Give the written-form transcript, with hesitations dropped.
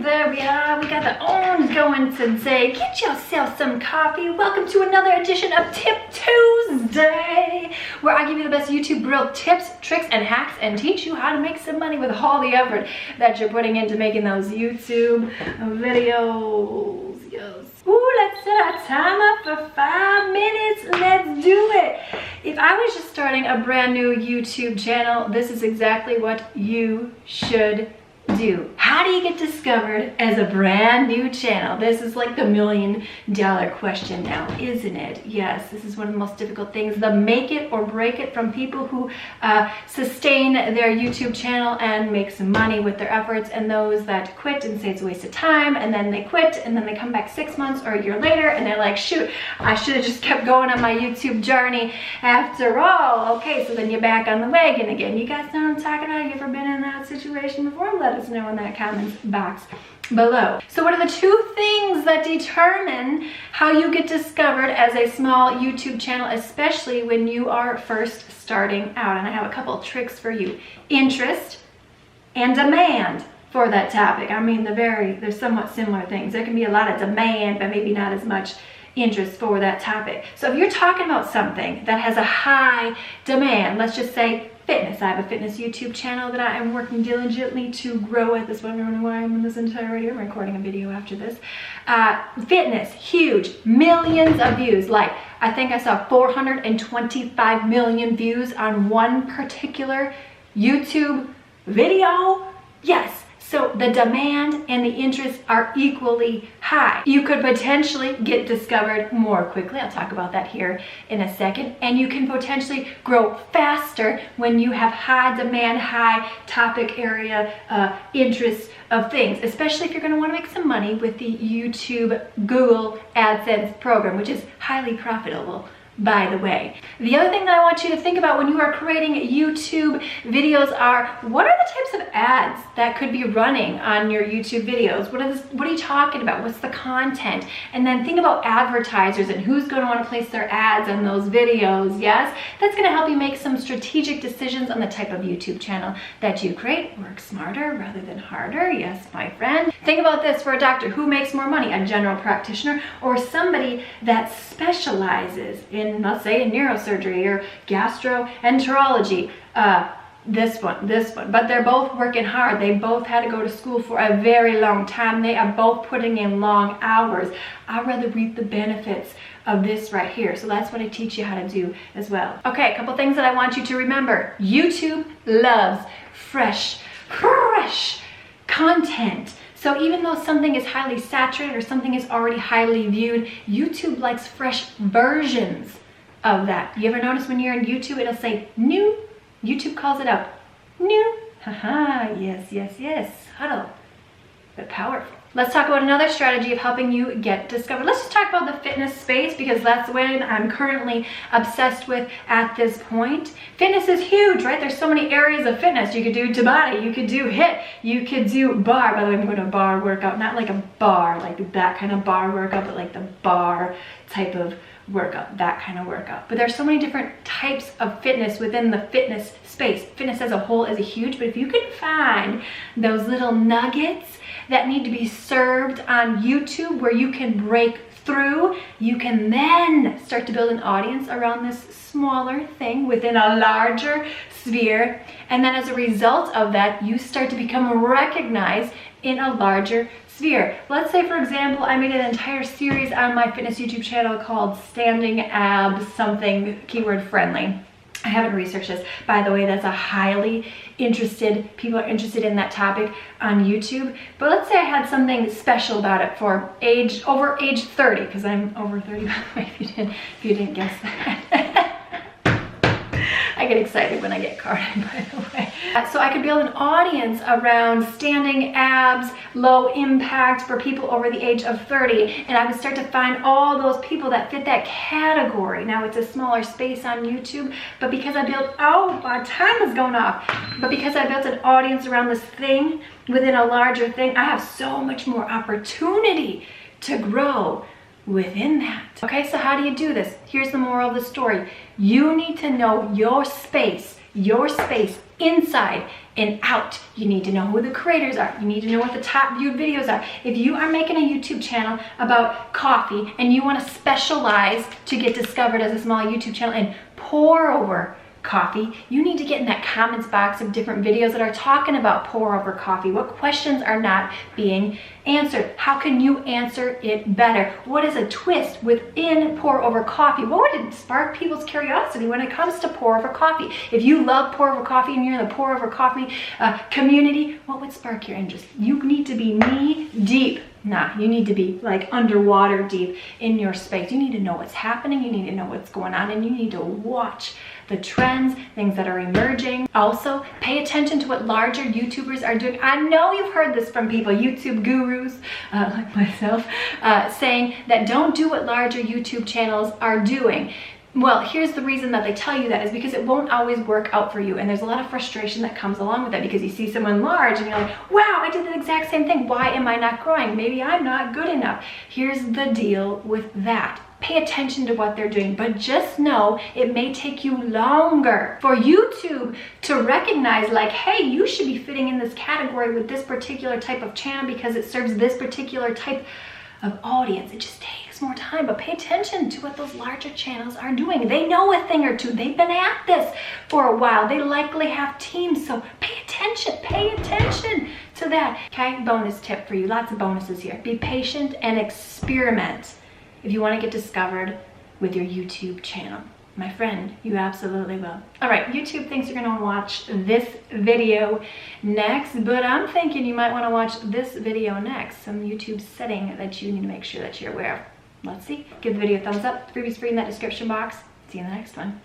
There we are. We got the orange going today. Get yourself some coffee. Welcome to another edition of Tip Tuesday, where I give you the best YouTube grill tips, tricks, and hacks and teach you how to make some money with all the effort that you're putting into making those YouTube videos. Yes. Ooh, let's set our timer for 5 minutes. Let's do it. If I was just starting a brand new YouTube channel, this is exactly what you should do. How do you get discovered as a brand new channel? This is like the $1 million question now, isn't it? Yes, this is one of the most difficult things. The make it or break it from people who sustain their YouTube channel and make some money with their efforts, and those that quit and say it's a waste of time, and then they quit and then they come back 6 months or a year later and they're like, shoot, I should have just kept going on my YouTube journey after all. Okay, so then you're back on the wagon again. You guys know what I'm talking about? You ever been in that situation before? Let us know in that comments box below. So what are the 2 things that determine how you get discovered as a small YouTube channel, especially when you are first starting out? And I have a couple of tricks for you. Interest and demand for that topic. I mean, they're somewhat similar things. There can be a lot of demand, but maybe not as much interest for that topic. So if you're talking about something that has a high demand, let's just say fitness. I have a fitness YouTube channel that I am working diligently to grow at. This one, wondering why I'm in this entirety. I'm recording a video after this. Fitness, huge, millions of views. Like, I think I saw 425 million views on one particular YouTube video. Yes. So the demand and the interest are equally high. You could potentially get discovered more quickly. I'll talk about that here in a second. And you can potentially grow faster when you have high demand, high topic area interest of things, especially if you're going to want to make some money with the YouTube Google AdSense program, which is highly profitable, by the way. The other thing that I want you to think about when you are creating YouTube videos are, what are the types of ads that could be running on your YouTube videos? What are you talking about? What's the content? And then think about advertisers and who's going to want to place their ads on those videos. Yes, that's going to help you make some strategic decisions on the type of YouTube channel that you create. Work smarter rather than harder. Yes, my friend. Think about this for a doctor. Who makes more money? A general practitioner or somebody that specializes in, let's say, in neurosurgery or gastroenterology? This one, but they're both working hard. They both had to go to school for a very long time. They are both putting in long hours. I'd rather reap the benefits of this right here. So that's what I teach you how to do as well. Okay, a couple things that I want you to remember. YouTube loves fresh content. So even though something is highly saturated or something is already highly viewed, YouTube likes fresh versions of that. You ever notice when you're in YouTube, it'll say new? YouTube calls it out new. Haha, yes. Subtle, but powerful. Let's talk about another strategy of helping you get discovered. Let's just talk about the fitness space, because that's what I'm currently obsessed with at this point. Fitness is huge, right? There's so many areas of fitness. You could do Tabata, you could do HIIT, you could do bar. By the way, I'm doing a bar workout, not like a bar, like that kind of bar workout, but like the bar type of workout, that kind of workout. But there's so many different types of fitness within the fitness space. Fitness as a whole is huge, but if you can find those little nuggets that need to be served on YouTube where you can break through, you can then start to build an audience around this smaller thing within a larger sphere. And then as a result of that, you start to become recognized in a larger sphere. Let's say, for example, I made an entire series on my fitness YouTube channel called Standing Abs Something Keyword Friendly. I haven't researched this. By the way, that's a highly interested, people are interested in that topic on YouTube. But let's say I had something special about it for over age 30, because I'm over 30, by the way, if you didn't guess that. I get excited when I get carded, by the way. So I could build an audience around standing abs, low impact for people over the age of 30. And I would start to find all those people that fit that category. Now it's a smaller space on YouTube, but because I built, oh, my time is going off. But because I built an audience around this thing within a larger thing, I have so much more opportunity to grow within that. Okay, so how do you do this? Here's the moral of the story. You need to know your space inside and out. You need to know who the creators are. You need to know what the top viewed videos are. If you are making a YouTube channel about coffee and you want to specialize to get discovered as a small YouTube channel and pour over coffee, you need to get in that comments box of different videos that are talking about pour over coffee. What questions are not being answered? How can you answer it better? What is a twist within pour over coffee? What would spark people's curiosity when it comes to pour over coffee? If you love pour over coffee and you're in the pour over coffee community, what would spark your interest? You need to be knee deep. Nah, you need to be like underwater deep in your space. You need to know what's happening. You need to know what's going on, and you need to watch the trends, things that are emerging. Also, pay attention to what larger YouTubers are doing. I know you've heard this from people, YouTube gurus like myself, saying that don't do what larger YouTube channels are doing. Well, here's the reason that they tell you that is because it won't always work out for you. And there's a lot of frustration that comes along with that because you see someone large and you're like, wow, I did the exact same thing. Why am I not growing? Maybe I'm not good enough. Here's the deal with that. Pay attention to what they're doing, but just know it may take you longer for YouTube to recognize like, hey, you should be fitting in this category with this particular type of channel because it serves this particular type of audience. It just takes more time, but pay attention to what those larger channels are doing. They know a thing or two. They've been at this for a while. They likely have teams, so pay attention to that. Okay, bonus tip for you. Lots of bonuses here. Be patient and experiment if you want to get discovered with your YouTube channel. My friend, you absolutely will. All right, YouTube thinks you're gonna watch this video next, but I'm thinking you might wanna watch this video next, some YouTube setting that you need to make sure that you're aware of. Let's see. Give the video a thumbs up. Freebies free in that description box. See you in the next one.